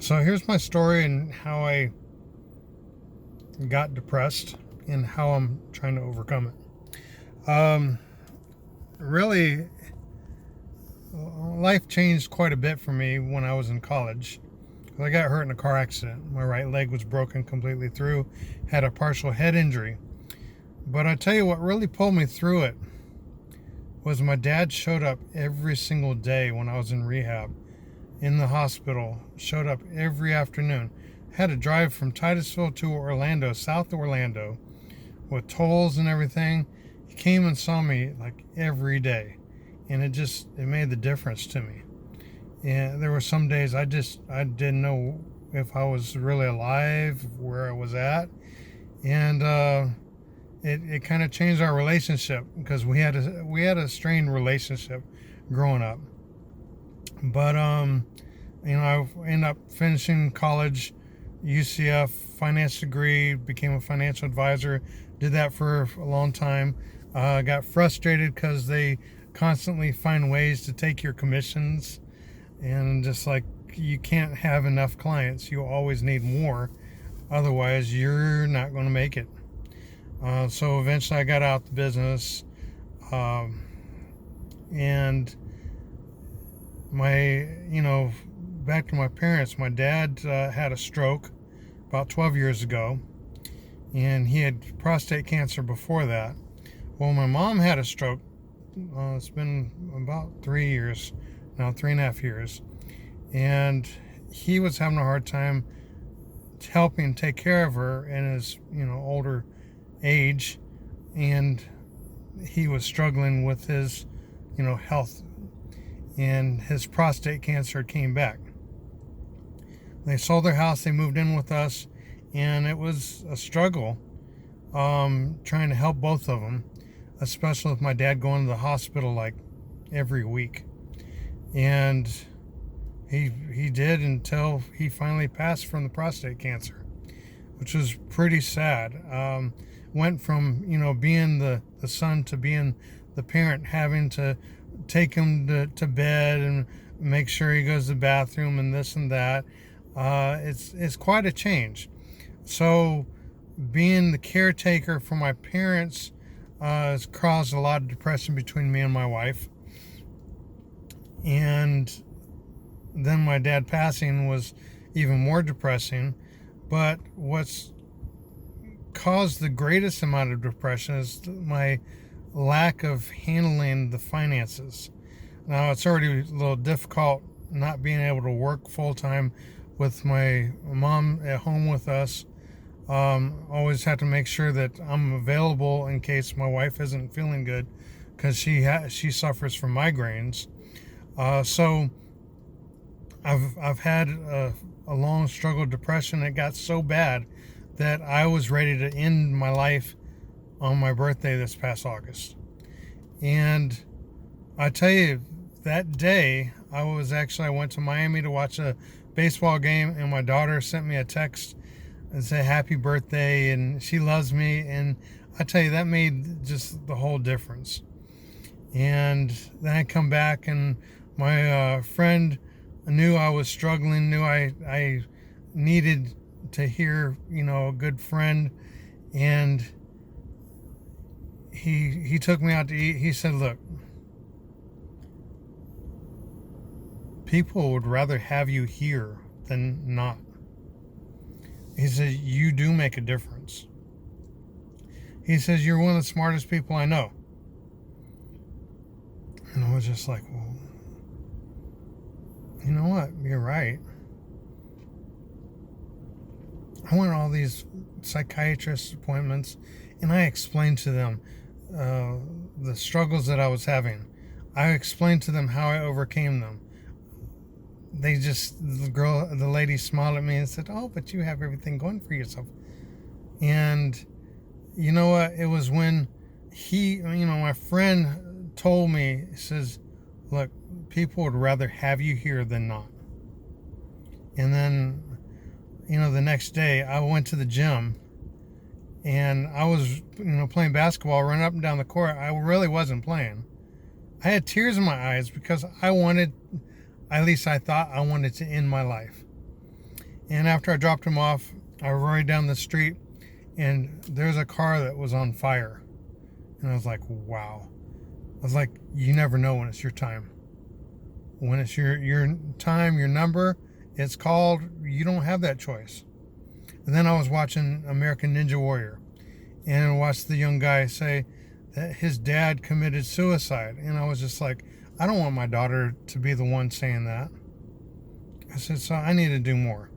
So here's my story and how I got depressed and how I'm trying to overcome it. Really, life changed quite a bit for me when I was in college. I got hurt in a car accident. My right leg was broken completely through, had a partial head injury. But I tell you what really pulled me through it was my dad showed up every single day when I was in rehab in the hospital, showed up every afternoon. Had to drive from Titusville to Orlando, South Orlando, with tolls and everything. He came and saw me like every day, and it made the difference to me. And there were some days I didn't know if I was really alive, where I was at, and it kind of changed our relationship because we had a strained relationship growing up. But I ended up finishing college, UCF, finance degree, became a financial advisor, did that for a long time. Got frustrated because they constantly find ways to take your commissions, and just like you can't have enough clients, you always need more, otherwise you're not going to make it. So eventually I got out the business, and back to my parents. My dad had a stroke about 12 years ago, and he had prostate cancer before that. Well, my mom had a stroke. It's been about 3 years now, 3.5 years, and he was having a hard time helping take care of her in his older age, and he was struggling with his health, and his prostate cancer came back. They sold their house, they moved in with us, and it was a struggle trying to help both of them, especially with my dad going to the hospital like every week. And he did until he finally passed from the prostate cancer, which was pretty sad. Went from being the son to being the parent, having to take him to bed and make sure he goes to the bathroom and this and that. It's quite a change. So being the caretaker for my parents has caused a lot of depression between me and my wife. And then my dad passing was even more depressing. But what's caused the greatest amount of depression is my lack of handling the finances. Now, it's already a little difficult not being able to work full time with my mom at home with us. Always have to make sure that I'm available in case my wife isn't feeling good, because she suffers from migraines. So I've had a long struggle with depression. It got so bad that I was ready to end my life on my birthday this past August. And I tell you, that day I went to Miami to watch a baseball game, and my daughter sent me a text and said happy birthday, and she loves me. And I tell you, that made just the whole difference. And then I come back, and my friend knew I was struggling, knew I needed to hear, a good friend. And he took me out to eat. He said, look, people would rather have you here than not. He said, you do make a difference. He says, you're one of the smartest people I know. And I was just like, well, you know what? You're right. I went to all these psychiatrist appointments, and I explained to them the struggles that I was having. I explained to them how I overcame them. The lady smiled at me and said, oh, but you have everything going for yourself. And you know what? It was when my friend told me, he says, look, people would rather have you here than not. And then, the next day I went to the gym, and I was, playing basketball, running up and down the court. I really wasn't playing. I had tears in my eyes because at least I thought I wanted to end my life. And after I dropped him off, I rode down the street, and there's a car that was on fire. And I was like, wow. I was like, you never know when it's your time. When it's your time, your number, it's called. You don't have that choice. And then I was watching American Ninja Warrior, and I watched the young guy say that his dad committed suicide. And I was just like, I don't want my daughter to be the one saying that. I said, so I need to do more.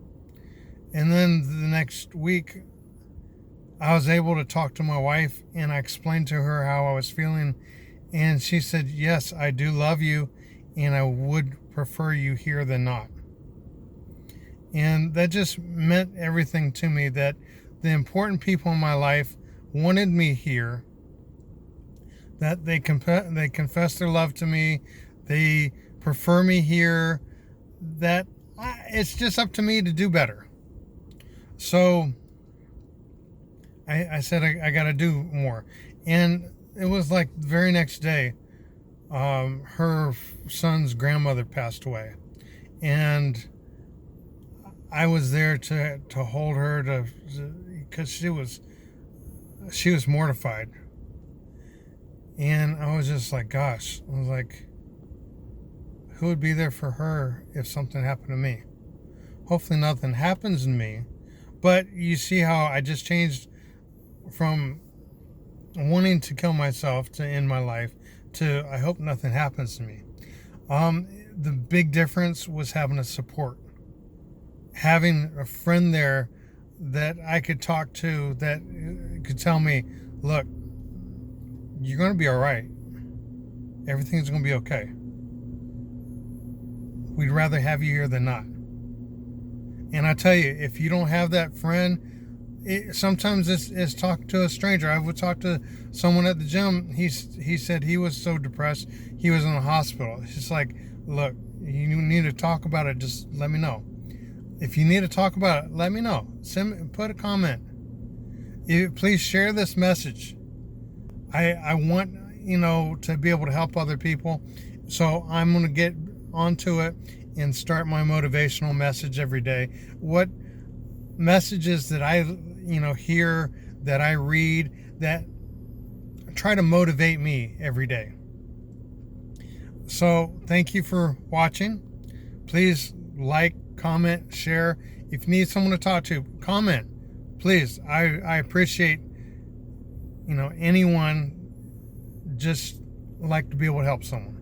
And then the next week, I was able to talk to my wife, and I explained to her how I was feeling. And she said, yes, I do love you, and I would prefer you here than not. And that just meant everything to me, that the important people in my life wanted me here, that they confess their love to me, they prefer me here, that it's just up to me to do better. So I said I got to do more. And it was like the very next day, her son's grandmother passed away. And I was there to hold her, because she was mortified. And I was just like, gosh, I was like, who would be there for her if something happened to me? Hopefully nothing happens to me. But you see how I just changed from wanting to kill myself to end my life to I hope nothing happens to me. The big difference was having a support. Having a friend there that I could talk to, that could tell me, look, you're going to be all right. Everything's going to be okay. We'd rather have you here than not. And I tell you, if you don't have that friend, sometimes it's talking to a stranger. I would talk to someone at the gym. He said he was so depressed, he was in the hospital. It's just like, look, you need to talk about it. Just let me know. If you need to talk about it, let me know. Put a comment. Please share this message. I want, to be able to help other people. So I'm going to get onto it and start my motivational message every day. What messages that I, hear, that I read, that try to motivate me every day. So thank you for watching. Please like, comment, share. If you need someone to talk to, comment. Please, I appreciate, anyone just like to be able to help someone.